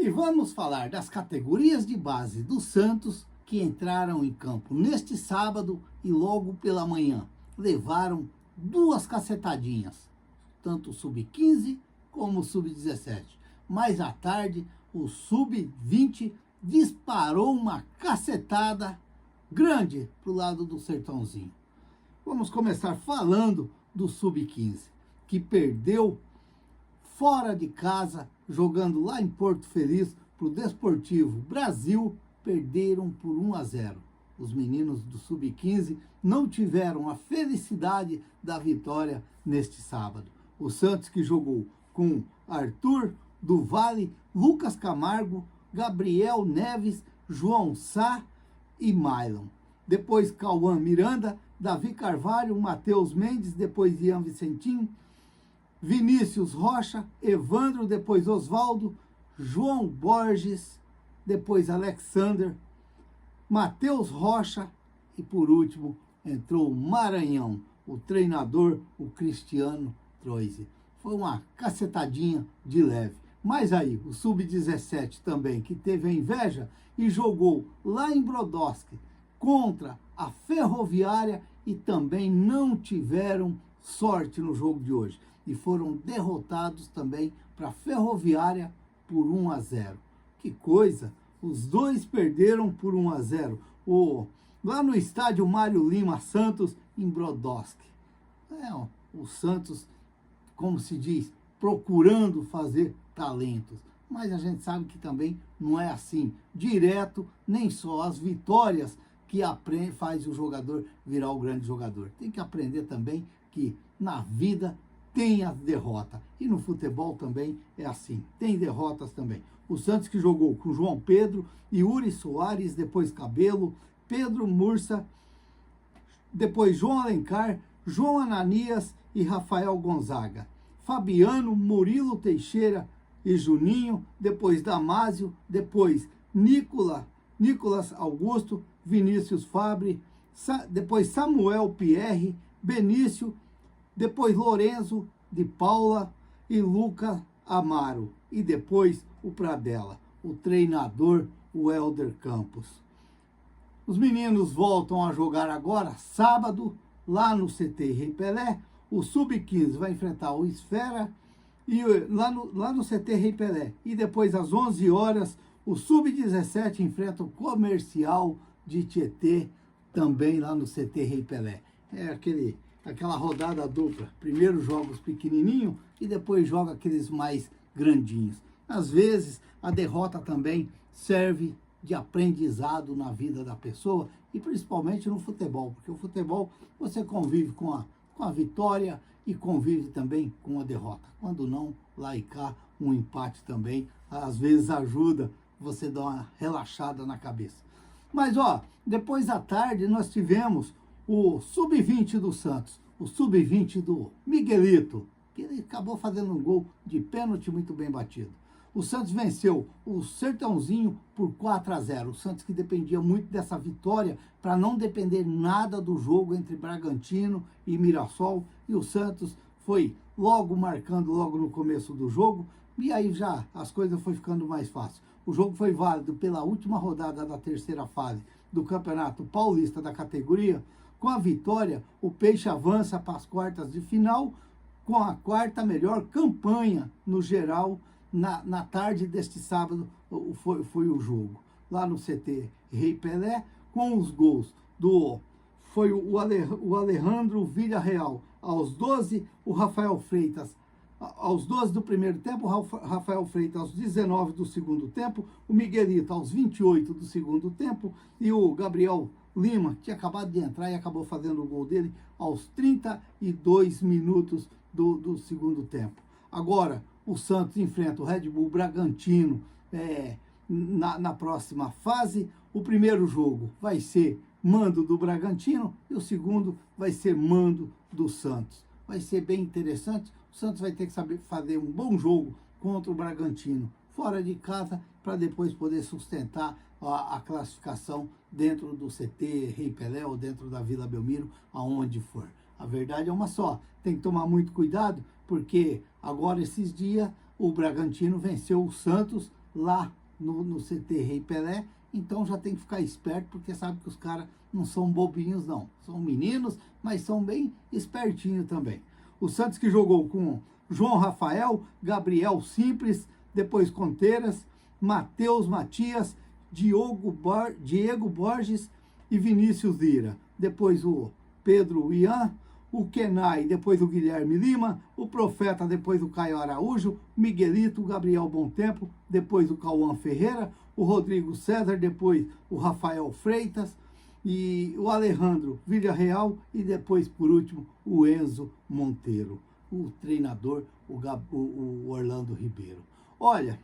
E vamos falar das categorias de base do Santos que entraram em campo neste sábado e logo pela manhã levaram duas cacetadinhas, tanto o sub-15 como o sub-17. Mais à tarde, o sub-20 disparou uma cacetada grande para o lado do Sertãozinho. Vamos começar falando do sub-15, que perdeu fora de casa, jogando lá em Porto Feliz para o Desportivo Brasil, perderam por 1-0. Os meninos do sub-15 não tiveram a felicidade da vitória neste sábado. O Santos, que jogou com Arthur do Vale, Lucas Camargo, Gabriel Neves, João Sá e Mylon. Depois Cauã Miranda, Davi Carvalho, Matheus Mendes, depois Ian Vicentim, Vinícius Rocha, Evandro, depois Osvaldo, João Borges, depois Alexander, Matheus Rocha e por último entrou o Maranhão, o treinador, o Cristiano Troisi. Foi uma cacetadinha de leve. Mas aí, o Sub-17 também, que teve a inveja e jogou lá em Brodowski contra a Ferroviária e também não tiveram sorte no jogo de hoje. E foram derrotados também para a Ferroviária por 1-0. Que coisa! Os dois perderam por 1-0. Lá no estádio Mário Lima Santos, em Brodowski. O Santos, como se diz, procurando fazer talentos. Mas a gente sabe que também não é assim, direto, nem só as vitórias que faz o jogador virar o grande jogador. Tem que aprender também que na vida tem as derrotas. E no futebol também é assim, tem derrotas também. O Santos, que jogou com João Pedro, Yuri Soares, depois Cabelo, Pedro Mursa, depois João Alencar, João Ananias e Rafael Gonzaga. Fabiano, Murilo Teixeira e Juninho, depois Damásio, depois Nicolas Augusto, Vinícius Fabre, depois Samuel Pierre, Benício, depois Lorenzo de Paula e Luca Amaro. E depois o Pradella, o treinador, o Helder Campos. Os meninos voltam a jogar agora, sábado, lá no CT Rei Pelé. O Sub-15 vai enfrentar o Esfera e lá no CT Rei Pelé. E depois, às 11 horas, o Sub-17 enfrenta o Comercial de Tietê, também lá no CT Rei Pelé. É aquela rodada dupla. Primeiro joga os pequenininhos e depois joga aqueles mais grandinhos. Às vezes, a derrota também serve de aprendizado na vida da pessoa e principalmente no futebol, porque o futebol você convive com a vitória e convive também com a derrota. Quando não, lá e cá, um empate também, às vezes ajuda você dar uma relaxada na cabeça. Mas, depois à tarde nós tivemos o Sub-20 do Santos, o Sub-20 do Miguelito, que ele acabou fazendo um gol de pênalti muito bem batido. O Santos venceu o Sertãozinho por 4-0. O Santos, que dependia muito dessa vitória para não depender nada do jogo entre Bragantino e Mirassol. E o Santos foi logo marcando logo no começo do jogo. E aí já as coisas foram ficando mais fáceis. O jogo foi válido pela última rodada da terceira fase do Campeonato Paulista da categoria. Com a vitória, o Peixe avança para as quartas de final com a quarta melhor campanha no geral. Na tarde deste sábado foi o jogo, lá no CT Rei Pelé, com os gols foi o Alejandro Villarreal aos 12, o Rafael Freitas aos 12 do primeiro tempo, o Rafael Freitas aos 19 do segundo tempo, o Miguelito aos 28 do segundo tempo e o Gabriel Lima, que tinha acabado de entrar e acabou fazendo o gol dele aos 32 minutos do segundo tempo. Agora, o Santos enfrenta o Red Bull Bragantino na próxima fase. O primeiro jogo vai ser mando do Bragantino e o segundo vai ser mando do Santos. Vai ser bem interessante. O Santos vai ter que saber fazer um bom jogo contra o Bragantino fora de casa para depois poder sustentar a classificação dentro do CT Rei Pelé ou dentro da Vila Belmiro, aonde for. A verdade é uma só. Tem que tomar muito cuidado, porque agora esses dias o Bragantino venceu o Santos lá no CT Rei Pelé, então já tem que ficar esperto, porque sabe que os caras não são bobinhos não, são meninos, mas são bem espertinhos também. O Santos que jogou com João Rafael, Gabriel Simples, depois Conteiras, Matheus Matias, Diego Borges e Vinícius Lira. Depois o Pedro Ian, o Kenai, depois o Guilherme Lima, o Profeta, depois o Caio Araújo, Miguelito, o Gabriel Bontempo, depois o Cauã Ferreira, o Rodrigo César, depois o Rafael Freitas e o Alejandro Villarreal e depois, por último, o Enzo Monteiro, o treinador, o Orlando Ribeiro. Olha,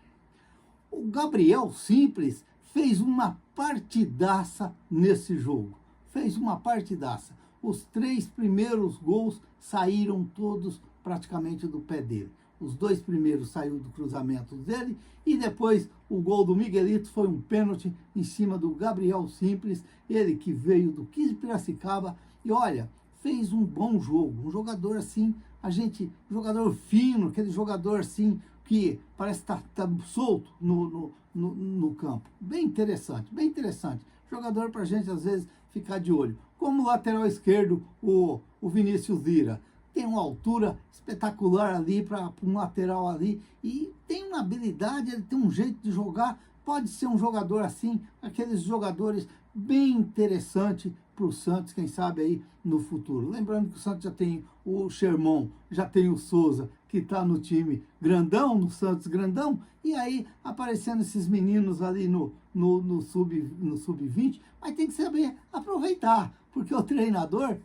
o Gabriel Simples fez uma partidaça nesse jogo. Fez uma partidaça. Os 3 primeiros gols saíram todos praticamente do pé dele. Os 2 primeiros saíram do cruzamento dele e depois o gol do Miguelito foi um pênalti em cima do Gabriel Simples, ele que veio do 15 Piracicaba e olha, fez um bom jogo, um jogador assim, jogador fino, aquele jogador assim que parece estar solto no campo. Bem interessante, bem interessante. Jogador para a gente às vezes ficar de olho. Como lateral esquerdo, o Vinícius Lira. Tem uma altura espetacular ali para um lateral ali e tem uma habilidade, ele tem um jeito de jogar. Pode ser um jogador assim, aqueles jogadores bem interessantes para o Santos, quem sabe aí no futuro. Lembrando que o Santos já tem o Sherman, já tem o Souza, que está no time grandão, no Santos grandão, e aí aparecendo esses meninos ali no sub-20, mas tem que saber aproveitar, porque o treinador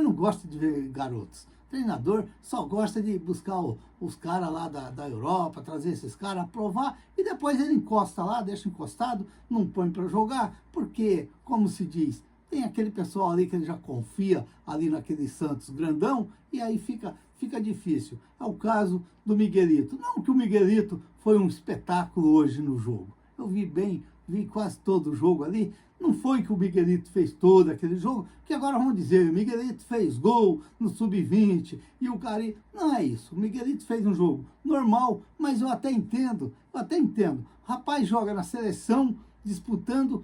não gosta de ver garotos. O treinador só gosta de buscar os caras lá da Europa, trazer esses caras, provar, e depois ele encosta lá, deixa encostado, não põe para jogar, porque, como se diz, tem aquele pessoal ali que ele já confia ali naquele Santos grandão, e aí fica difícil. É o caso do Miguelito. Não que o Miguelito foi um espetáculo hoje no jogo. Eu vi quase todo o jogo ali. Não foi que o Miguelito fez todo aquele jogo, que agora vamos dizer, o Miguelito fez gol no sub-20 e o Cari... Não é isso. O Miguelito fez um jogo normal, mas eu até entendo. O rapaz joga na seleção disputando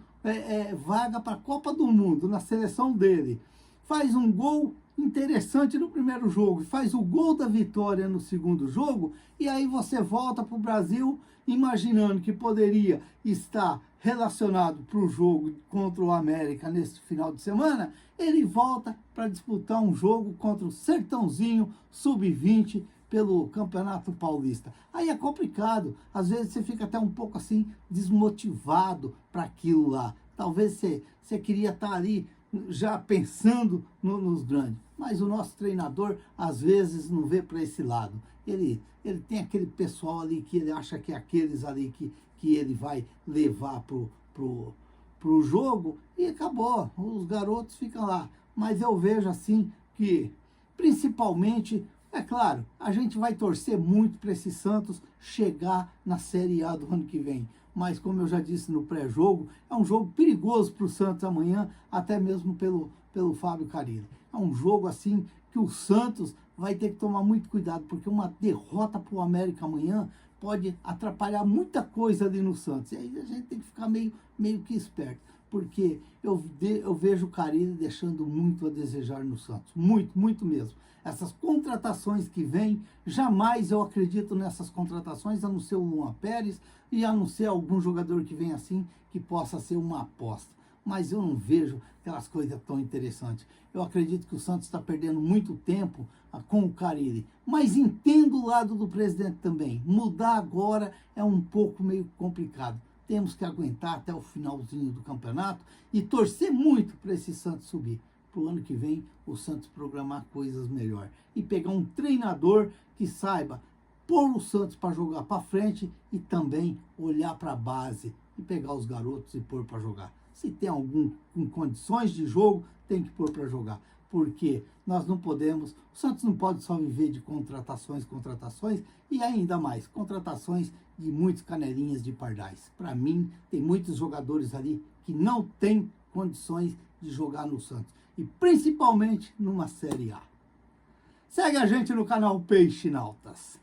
vaga para a Copa do Mundo, na seleção dele. Faz um gol interessante no primeiro jogo, faz o gol da vitória no segundo jogo, e aí você volta para o Brasil imaginando que poderia estar relacionado para o jogo contra o América nesse final de semana. Ele volta para disputar um jogo contra o Sertãozinho Sub-20 pelo Campeonato Paulista. Aí é complicado, às vezes você fica até um pouco assim desmotivado para aquilo lá. Talvez você queria estar ali já pensando nos grandes, mas o nosso treinador às vezes não vê para esse lado. Ele tem aquele pessoal ali que ele acha que é aqueles ali que ele vai levar pro jogo e acabou, os garotos ficam lá. Mas eu vejo assim que, principalmente, é claro, a gente vai torcer muito para esse Santos chegar na Série A do ano que vem. Mas, como eu já disse no pré-jogo, é um jogo perigoso para o Santos amanhã, até mesmo pelo Fábio Carille. É um jogo assim que o Santos vai ter que tomar muito cuidado, porque uma derrota para o América amanhã pode atrapalhar muita coisa ali no Santos. E aí a gente tem que ficar meio que esperto, porque eu vejo o Carille deixando muito a desejar no Santos. Muito, muito mesmo. Essas contratações que vêm, jamais eu acredito nessas contratações, a não ser o Luan Pérez e a não ser algum jogador que vem assim, que possa ser uma aposta. Mas eu não vejo aquelas coisas tão interessantes. Eu acredito que o Santos está perdendo muito tempo com o Carille. Mas entendo o lado do presidente também. Mudar agora é um pouco meio complicado. Temos que aguentar até o finalzinho do campeonato e torcer muito para esse Santos subir. Para o ano que vem, o Santos programar coisas melhor. E pegar um treinador que saiba pôr o Santos para jogar para frente e também olhar para a base e pegar os garotos e pôr para jogar. Se tem algum com condições de jogo, tem que pôr para jogar. Porque nós não podemos, o Santos não pode só viver de contratações e ainda mais, contratações de muitos canelinhas de pardais. Para mim, tem muitos jogadores ali que não têm condições de jogar no Santos. E principalmente numa Série A. Segue a gente no canal Peixinautas.